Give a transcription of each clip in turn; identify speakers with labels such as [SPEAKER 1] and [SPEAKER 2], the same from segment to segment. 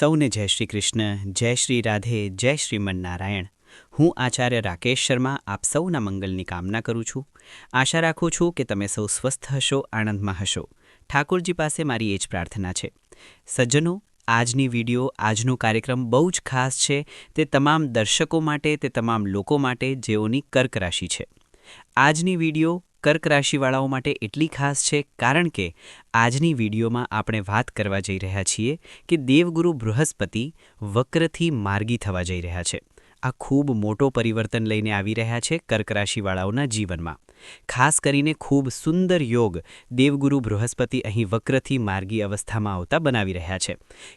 [SPEAKER 1] સૌને જય શ્રી કૃષ્ણ, જય શ્રી રાધે, જય શ્રીમન નારાયણ. હું આચાર્ય રાકેશ શર્મા આપ સૌના મંગલની કામના કરું છું. આશા રાખું છું કે તમે સૌ સ્વસ્થ હશો, આનંદમાં હશો. ઠાકોરજી પાસે મારી એ જ પ્રાર્થના છે. સજ્જનો, આજની વિડીયો, આજનો કાર્યક્રમ બહુ જ ખાસ છે. તે તમામ દર્શકો માટે, તે તમામ લોકો માટે જેઓની કર્ક રાશિ છે. આજની વિડીયો કર્ક રાશિવાળાઓ માટે એટલી ખાસ છે કારણ કે આજની વિડીયોમાં આપણે વાત કરવા જઈ રહ્યા છીએ કે દેવગુરુ બૃહસ્પતિ વક્રથી માર્ગી થવા જઈ રહ્યા છે. આ ખૂબ મોટો પરિવર્તન લઈને આવી રહ્યા છે કર્ક રાશિવાળાઓના જીવનમાં. ખાસ કરીને ખૂબ સુંદર યોગ દેવગુરુ બૃહસ્પતિ અહીં વક્રથી માર્ગી અવસ્થામાં આવતા બનાવી રહ્યા છે.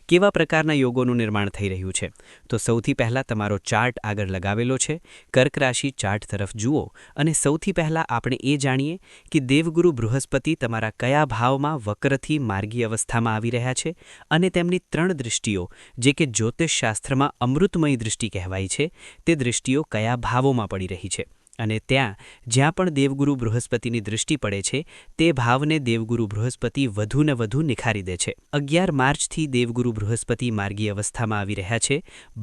[SPEAKER 1] કેવા પ્રકારના યોગોનું નિર્માણ થઈ રહ્યું છે? તો સૌથી પહેલાં તમારો ચાર્ટ આગળ લગાવેલો છે. કર્ક રાશિ ચાર્ટ તરફ જુઓ અને સૌથી પહેલાં આપણે એ જાણીએ કે દેવગુરુ બૃહસ્પતિ તમારા કયા ભાવમાં વક્રથી માર્ગી અવસ્થામાં આવી રહ્યા છે અને તેમની 3 દૃષ્ટિઓ, જે કે જ્યોતિષશાસ્ત્રમાં અમૃતમયી દૃષ્ટિ કહેવાય છે, તે દૃષ્ટિઓ કયા ભાવોમાં પડી રહી છે. અને જ્યાં પણ દેવગુરુ બૃહસ્પતિની દૃષ્ટિ પડે છે તે ભાવને દેવગુરુ બૃહસ્પતિ વધુને વધુ નિખારી દે છે. 11 માર્ચથી દેવગુરુ બૃહસ્પતિ માર્ગી અવસ્થામાં આવી રહ્યા છે.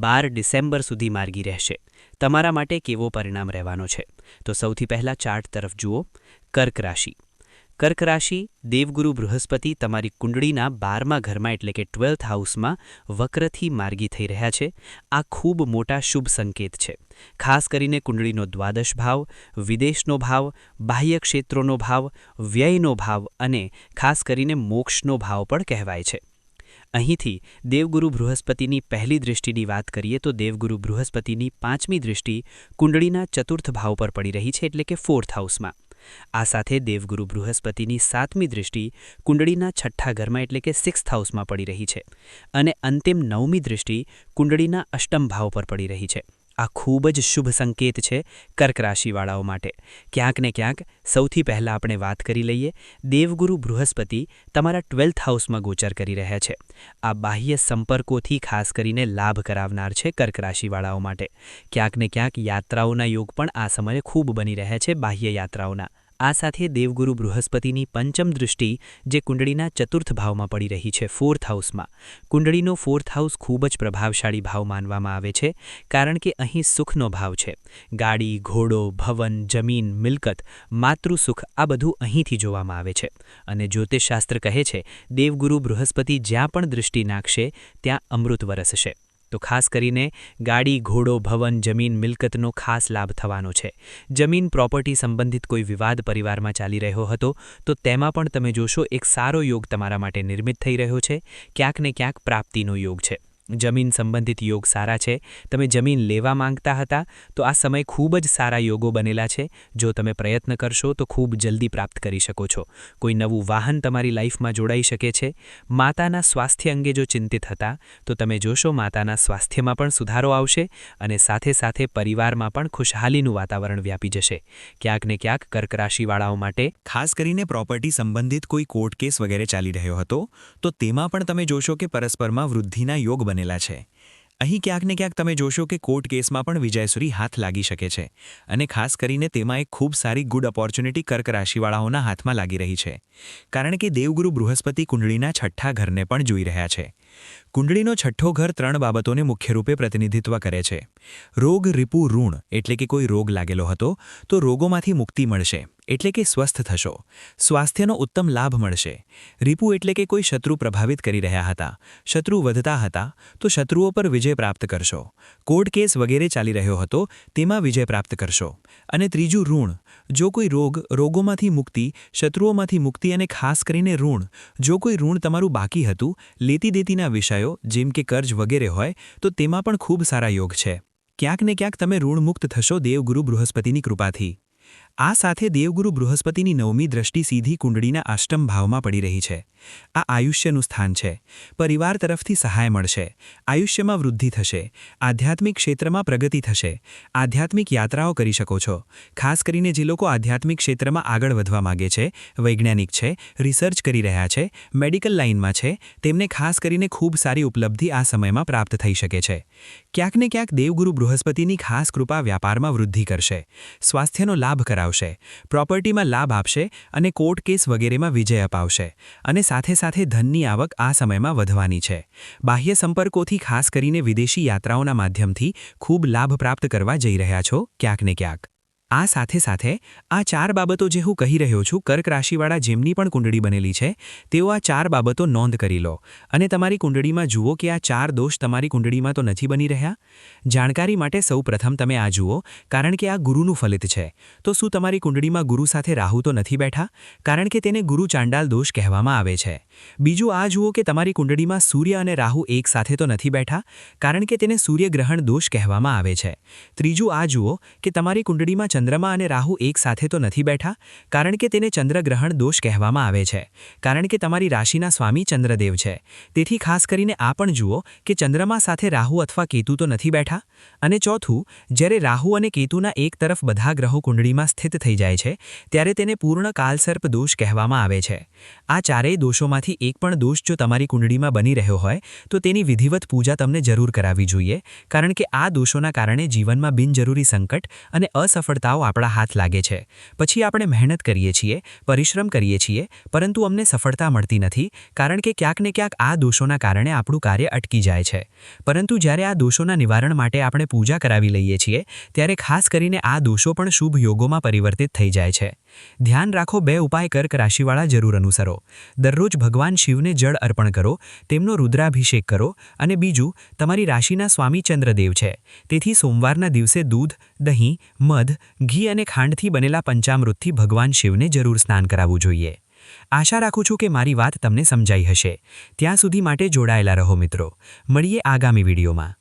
[SPEAKER 1] 12 ડિસેમ્બર સુધી માર્ગી રહેશે. તમારા માટે કેવો પરિણામ રહેવાનો છે? તો સૌથી પહેલાં ચાર્ટ તરફ જુઓ. કર્ક રાશિ. કર્ક રાશિ, દેવગુરુ બૃહસ્પતિ તમારી કુંડળીના 12મા ઘરમાં એટલે કે 12th હાઉસમાં વક્રથી માર્ગી થઈ રહ્યા છે. આ ખૂબ મોટા શુભ સંકેત છે. ખાસ કરીને કુંડળીનો દ્વાદશ ભાવ, વિદેશનો ભાવ, બાહ્ય ક્ષેત્રોનો ભાવ, વ્યયનો ભાવ અને ખાસ કરીને મોક્ષનો ભાવ પણ કહેવાય છે. અહીંથી દેવગુરુ બૃહસ્પતિની પહેલી દૃષ્ટિની વાત કરીએ તો દેવગુરુ બૃહસ્પતિની 5મી દૃષ્ટિ કુંડળીના 4th ભાવ પર પડી રહી છે એટલે કે 4th હાઉસમાં. આ સાથે દેવગુરુ બૃહસ્પતિની 7મી દૃષ્ટિ કુંડળીના 6ઠ્ઠા ઘરમાં એટલે કે 6th હાઉસમાં પડી રહી છે અને અંતિમ 9મી દૃષ્ટિ કુંડળીના 8મ ભાવ પર પડી રહી છે. આ ખૂબ જ શુભ સંકેત છે કર્ક રાશિવાળાઓ માટે. ક્યાંક ને ક્યાંક સૌથી પહેલાં આપણે વાત કરી લઈએ. દેવગુરુ બૃહસ્પતિ તમારા 12th હાઉસમાં ગોચર કરી રહ્યા છે. આ બાહ્ય સંપર્કોથી ખાસ કરીને લાભ કરાવનાર છે કર્ક રાશિવાળાઓ માટે. ક્યાંક ને ક્યાંક યાત્રાઓના યોગ પણ આ સમયે ખૂબ બની રહ્યા છે, બાહ્ય યાત્રાઓના. આ સાથે દેવગુરુ બૃહસ્પતિની 5મ દૃષ્ટિ જે કુંડળીના 4th ભાવમાં પડી રહી છે 4th હાઉસમાં. કુંડળીનો 4th હાઉસ ખૂબ જ પ્રભાવશાળી ભાવ માનવામાં આવે છે કારણ કે અહીં સુખનો ભાવ છે. ગાડી, ઘોડો, ભવન, જમીન, મિલકત, માતૃસુખ આ બધું અહીંથી જોવામાં આવે છે. અને જ્યોતિષશાસ્ત્ર કહે છે દેવગુરુ બૃહસ્પતિ જ્યાં પણ દૃષ્ટિ નાખશે ત્યાં અમૃત વરસશે. તો ખાસ કરીને ગાડી, ઘોડો, ભવન, જમીન, મિલકતનો ખાસ લાભ થવાનો છે. જમીન, પ્રોપર્ટી સંબંધિત કોઈ વિવાદ પરિવારમાં ચાલી રહ્યો હતો તો તેમાં પણ તમે જોશો એક સારો યોગ તમારા માટે નિર્મિત થઈ રહ્યો છે. ક્યાંક ને ક્યાંક પ્રાપ્તિનો યોગ છે. જમીન સંબંધિત યોગ સારા છે. તમે જમીન લેવા માંગતા હતા તો આ સમય ખૂબ જ સારા યોગો બનેલા છે. જો તમે પ્રયત્ન કરશો તો ખૂબ જલ્દી પ્રાપ્ત કરી શકો છો. કોઈ નવું વાહન તમારી લાઈફમાં જોડાઈ શકે છે. માતાના સ્વાસ્થ્ય અંગે જો ચિંતિત હતા તો તમે જોશો માતાના સ્વાસ્થ્યમાં પણ સુધારો આવશે અને સાથે સાથે પરિવારમાં પણ ખુશહાલીનું વાતાવરણ વ્યાપી જશે. ક્યાંક ને ક્યાંક કર્ક રાશિવાળાઓ માટે ખાસ કરીને પ્રોપર્ટી સંબંધિત કોઈ કોર્ટ કેસ વગેરે ચાલી રહ્યો હતો તો તેમાં પણ તમે જોશો કે પરસ્પરમાં વૃદ્ધિના યોગ બનેલા છે. અહીં ક્યાંક ને ક્યાંક તમે જોશો કે કોર્ટ કેસમાં પણ વિજયસુરી હાથ લાગી શકે છે અને ખાસ કરીને તેમાં એક ખૂબ સારી ગુડ ઓપોર્ચ્યુનિટી કર્ક રાશિવાળાઓના હાથમાં લાગી રહી છે કારણ કે દેવગુરુ બૃહસ્પતિ કુંડળીના 6ઠ્ઠા ઘરને પણ જોઈ રહ્યા છે. કુંડળીનો 6ઠ્ઠો ઘર 3 બાબતોને મુખ્ય રૂપે પ્રતિનિધિત્વ કરે છે. રોગ, રીપુ, ઋણ એટલે કે કોઈ રોગ લાગેલો હતો તો રોગોમાંથી મુક્તિ મળશે એટલે કે સ્વસ્થ થશો. સ્વાસ્થ્યનો ઉત્તમ લાભ મળશે. રીપુ એટલે કે કોઈ શત્રુ પ્રભાવિત કરી રહ્યા હતા, શત્રુ વધતા હતા તો શત્રુઓ પર વિજય પ્રાપ્ત કરશો. કોર્ટ કેસ વગેરે ચાલી રહ્યો હતો તેમાં વિજય પ્રાપ્ત કરશો. અને ત્રીજું ઋણ. જો કોઈ રોગોમાંથી મુક્તિ, શત્રુઓમાંથી મુક્તિ અને ખાસ કરીને ઋણ. જો કોઈ ઋણ તમારું બાકી હતું, લેતી દેતીના વિષયો જેમ કે કર્જ વગેરે હોય તો તેમાં પણ ખૂબ સારા યોગ છે. ક્યાંક ને ક્યાંક તમે ઋણમુક્ત થશો દેવગુરુ બૃહસ્પતિની કૃપાથી. આ સાથે દેવગુરુ બૃહસ્પતિની 9મી દૃષ્ટિ સીધી કુંડળીના 8મ ભાવમાં પડી રહી છે. આ આયુષ્યનું સ્થાન છે. પરિવાર તરફથી સહાય મળશે. આયુષ્યમાં વૃદ્ધિ થશે. આધ્યાત્મિક ક્ષેત્રમાં પ્રગતિ થશે. આધ્યાત્મિક યાત્રાઓ કરી શકો છો. ખાસ કરીને જે લોકો આધ્યાત્મિક ક્ષેત્રમાં આગળ વધવા માગે છે, વૈજ્ઞાનિક છે, રિસર્ચ કરી રહ્યા છે, મેડિકલ લાઇનમાં છે, તેમને ખાસ કરીને ખૂબ સારી ઉપલબ્ધિ આ સમયમાં પ્રાપ્ત થઈ શકે છે. ક્યાંક ને ક્યાંક દેવગુરુ બૃહસ્પતિની ખાસ કૃપા વ્યાપારમાં વૃદ્ધિ કરશે. સ્વાસ્થ્યનો લાભ કરાવશે.
[SPEAKER 2] કરાવશે, પ્રોપર્ટીમાં લાભ આપશે અને કોર્ટ કેસ વગેરેમાં વિજય અપાવશે અને સાથે સાથે ધનની આવક આ સમયમાં વધવાની છે. બાહ્ય સંપર્કોથી ખાસ કરીને વિદેશી યાત્રાઓના માધ્યમથી ખૂબ લાભ પ્રાપ્ત કરવા જઈ રહ્યા છો ક્યાંક ને ક્યાંક. આ સાથે સાથે આ 4 બાબતો જે હું કહી રહ્યો છું, કર્ક રાશિવાળા જેમની પણ કુંડળી બનેલી છે તેઓ આ 4 બાબતો નોંધ કરી લો અને તમારી કુંડળીમાં જુઓ કે આ 4 દોષ તમારી કુંડળીમાં તો નથી બની રહ્યા. જાણકારી માટે સૌપ્રથમ તમે આ જુઓ, કારણ કે આ ગુરુનું ફલિત છે. તો શું તમારી કુંડળીમાં ગુરુ સાથે રાહુ તો નથી બેઠા? કારણ કે તેને ગુરુ ચાંડાલ દોષ કહેવામાં આવે છે. બીજું આ જુઓ કે તમારી કુંડળીમાં સૂર્ય અને રાહુ એક સાથે તો નથી બેઠા, કારણ કે તેને સૂર્યગ્રહણ દોષ કહેવામાં આવે છે. ત્રીજું આ જુઓ કે તમારી કુંડળીમાં ચંદ્રમા અને રાહુ એક સાથે તો નથી બેઠા, કારણ કે તેને ચંદ્રગ્રહણ દોષ કહેવામાં આવે છે. કારણ કે તમારી રાશિના સ્વામી ચંદ્રદેવ છે. તેથી ખાસ કરીને આ પણ જુઓ કે ચંદ્રમા સાથે રાહુ અથવા કેતુ તો નથી બેઠા. અને ચોથું, જ્યારે રાહુ અને કેતુના એક તરફ બધા ગ્રહો કુંડળીમાં સ્થિત થઈ જાય છે ત્યારે તેને પૂર્ણ કાલસર્પ દોષ કહેવામાં આવે છે. આ ચારેય દોષોમાંથી એક પણ દોષ જો તમારી કુંડળીમાં બની રહ્યો હોય તો તેની વિધિવત પૂજા તમને જરૂર કરાવવી જોઈએ, કારણ કે આ દોષોના કારણે જીવનમાં બિનજરૂરી સંકટ અને અસફળતાઓ આપણા હાથ લાગે છે. પછી આપણે મહેનત કરીએ છીએ, પરિશ્રમ કરીએ છીએ, પરંતુ અમને સફળતા મળતી નથી, કારણ કે ક્યાંક ને ક્યાંક આ દોષોના કારણે આપણું કાર્ય અટકી જાય છે. પરંતુ જ્યારે આ દોષોના નિવારણ માટે આપણે પૂજા કરાવી લઈએ છીએ ત્યારે ખાસ કરીને આ દોષો પણ શુભ યોગોમાં પરિવર્તિત થઈ જાય છે. ધ્યાન રાખો, 2 ઉપાય કર્ક રાશિવાળા જરૂર અનુસરો. દરરોજ ભગવાન શિવને જળ અર્પણ કરો, તેમનો રુદ્રાભિષેક કરો અને બીજું, તમારી રાશિના સ્વામી ચંદ્રદેવ છે. તેથી સોમવારના દિવસે દૂધ, દહીં, મધ, ઘી અને ખાંડથી બનેલા પંચામૃતથી ભગવાન શિવને જરૂર સ્નાન કરાવવું જોઈએ. આશા રાખું છું કે મારી વાત તમને સમજાઈ હશે. ત્યાં સુધી માટે જોડાયેલા રહો મિત્રો. મળીએ આગામી વિડીયોમાં.